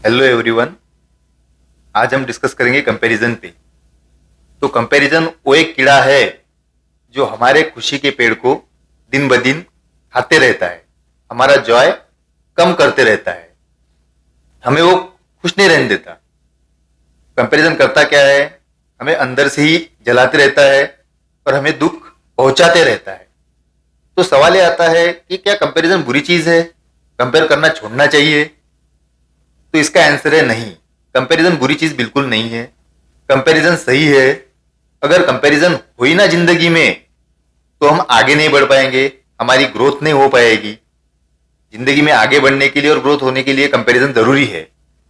Hello everyone. आज हम discuss करेंगे कंपैरिजन पे। तो कंपैरिजन वो एक कीड़ा है जो हमारे खुशी के पेड़ को दिन ब दिन खाते रहता है, हमारा जॉय कम करते रहता है, हमें वो खुश नहीं रहने देता। कंपैरिजन करता क्या है, हमें अंदर से ही जलाते रहता है और हमें दुख पहुंचाते रहता है। तो सवाल ये आता है कि क्या कंपैरिजन बुरी चीज है, कंपेयर करना छोड़ना चाहिए? तो इसका आंसर है नहीं। कंपैरिजन बुरी चीज बिल्कुल नहीं है, कंपैरिजन सही है। अगर कंपैरिजन हुई ना जिंदगी में तो हम आगे नहीं बढ़ पाएंगे, हमारी ग्रोथ नहीं हो पाएगी। जिंदगी में आगे बढ़ने के लिए और ग्रोथ होने के लिए कंपैरिजन जरूरी है,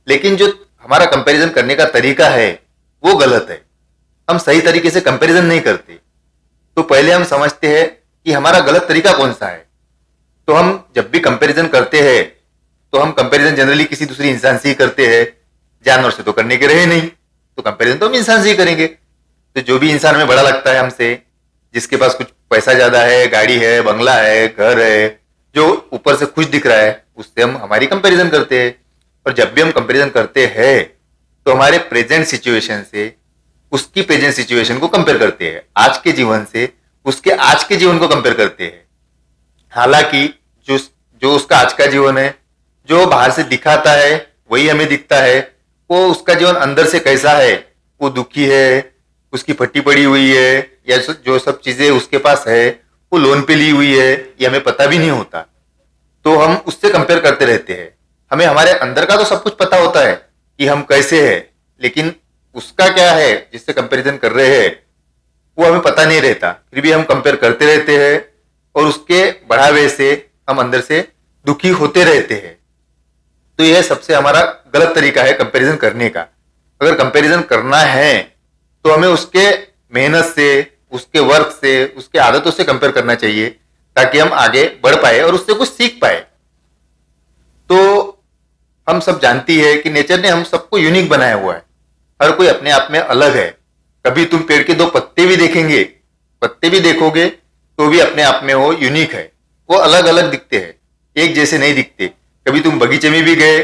लेकिन जो हमारा कंपैरिजन करने का तरीका है वो गलत है। हम सही तरीके से कंपैरिजन नहीं करते। तो पहले हम समझते हैं कि हमारा गलत तरीका कौन सा है। तो हम जब भी कंपैरिजन करते हैं तो हम कंपैरिजन जनरली किसी दूसरे इंसान से ही करते हैं, जानवर से तो करने के रहे नहीं। तो कंपैरिजन तो हम इंसान से ही करेंगे। तो जो भी इंसान हमें बड़ा लगता है हमसे, जिसके पास कुछ पैसा ज्यादा है, गाड़ी है, बंगला है, घर है, जो ऊपर से खुश दिख रहा है, उससे हम हमारी कंपैरिजन करते हैं। और जब भी हम कंपैरिजन करते हैं तो हमारे प्रेजेंट सिचुएशन से उसकी प्रेजेंट सिचुएशन को कंपेयर करते हैं, आज के जीवन से उसके आज के जीवन को कंपेयर करते हैं। हालांकि जो जो उसका आज का जीवन है, जो बाहर से दिखाता है वही हमें दिखता है। वो उसका जीवन अंदर से कैसा है, वो दुखी है, उसकी फटी पड़ी हुई है, या जो सब चीजें उसके पास है वो लोन पे ली हुई है, ये हमें पता भी नहीं होता। तो हम उससे कंपेयर करते रहते हैं। हमें हमारे अंदर का तो सब कुछ पता होता है कि हम कैसे हैं, लेकिन उसका क्या है जिससे कंपैरिजन कर रहे हैं वो हमें पता नहीं रहता। फिर भी हम कंपेयर करते रहते हैं और उसके बढ़ावे से हम अंदर से दुखी होते रहते हैं। तो यह सबसे हमारा गलत तरीका है कंपैरिजन करने का। अगर कंपैरिजन करना है तो हमें उसके मेहनत से, उसके वर्क से, उसके आदतों से कंपेयर करना चाहिए, ताकि हम आगे बढ़ पाए और उससे कुछ सीख पाए। तो हम सब जानती है कि नेचर ने हम सबको यूनिक बनाया हुआ है, हर कोई अपने आप में अलग है। कभी तुम पेड़ के दो पत्ते भी देखेंगे, पत्ते भी देखोगे तो भी अपने आप में वो यूनिक है, वो अलग अलग दिखते हैं, एक जैसे नहीं दिखते। कभी तुम बगीचे में भी गए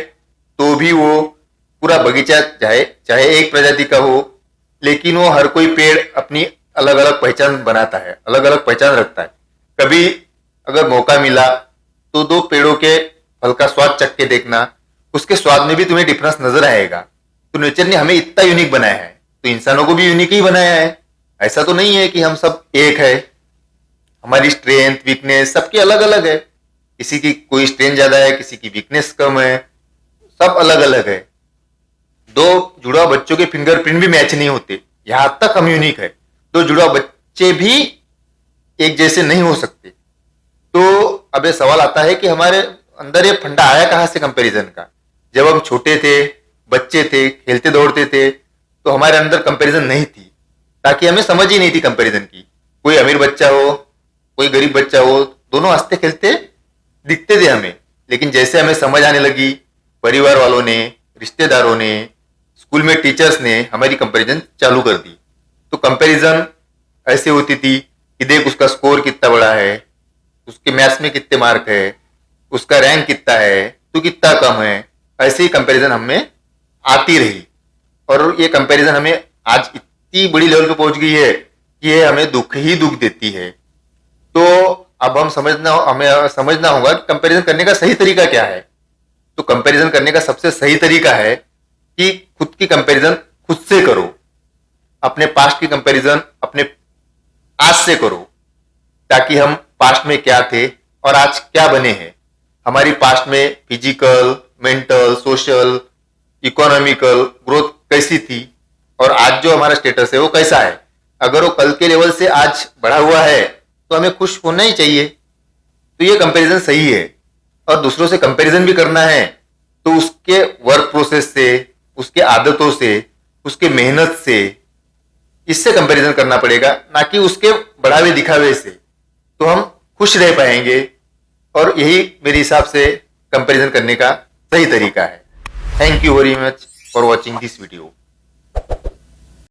तो भी वो पूरा बगीचा चाहे चाहे एक प्रजाति का हो, लेकिन वो हर कोई पेड़ अपनी अलग अलग पहचान बनाता है, अलग अलग पहचान रखता है। कभी अगर मौका मिला तो दो पेड़ों के फल का स्वाद चख के देखना, उसके स्वाद में भी तुम्हें डिफरेंस नजर आएगा। तो नेचर ने हमें इतना यूनिक बनाया है, तो इंसानों को भी यूनिक ही बनाया है। ऐसा तो नहीं है कि हम सब एक है। हमारी स्ट्रेंथ, वीकनेस सबकी अलग अलग है। किसी की कोई स्ट्रेंथ ज्यादा है, किसी की वीकनेस कम है, सब अलग अलग है। दो जुड़वा बच्चों के फिंगरप्रिंट भी मैच नहीं होते, यहां तक हम यूनिक है। दो जुड़वा बच्चे भी एक जैसे नहीं हो सकते। तो अब ये सवाल आता है कि हमारे अंदर ये फंडा आया कहां से कंपैरिजन का। जब हम छोटे थे, बच्चे थे, खेलते दौड़ते थे, तो हमारे अंदर कंपैरिजन नहीं थी, ताकि हमें समझ ही नहीं थी कंपैरिजन की। कोई अमीर बच्चा हो, कोई गरीब बच्चा हो, दोनों हंसते खेलते दिखते थे हमें। लेकिन जैसे हमें समझ आने लगी, परिवार वालों ने, रिश्तेदारों ने, स्कूल में टीचर्स ने हमारी कंपैरिजन चालू कर दी। तो कंपैरिजन ऐसे होती थी कि देख उसका स्कोर कितना बड़ा है, उसके मैथ्स में कितने मार्क है, उसका रैंक कितना है, तू कितना कम है। ऐसे ही कंपैरिजन हमें आती रही और ये कंपैरिजन हमें आज इतनी बड़ी लेवल पे पहुंच गई है कि ये हमें दुख ही दुख देती है। तो अब हमें समझना होगा कि कंपैरिजन करने का सही तरीका क्या है। तो कंपैरिजन करने का सबसे सही तरीका है कि खुद की कंपैरिजन खुद से करो। अपने पास्ट की कंपैरिजन अपने आज से करो, ताकि हम पास्ट में क्या थे और आज क्या बने हैं। हमारी पास्ट में physical, mental, social, economical growth कैसी थी और आज जो हमारा स्टेटस है वो कैसा है। अगर वो कल के लेवल से आज बढ़ा हुआ है तो हमें खुश होना ही चाहिए। तो ये कंपैरिजन सही है। और दूसरों से कंपैरिजन भी करना है तो उसके वर्क प्रोसेस से, उसके आदतों से, उसके मेहनत से, इससे कंपैरिजन करना पड़ेगा, ना कि उसके बढ़ावे दिखावे से। तो हम खुश रह पाएंगे और यही मेरे हिसाब से कंपैरिजन करने का सही तरीका है। Thank you very much for watching this video.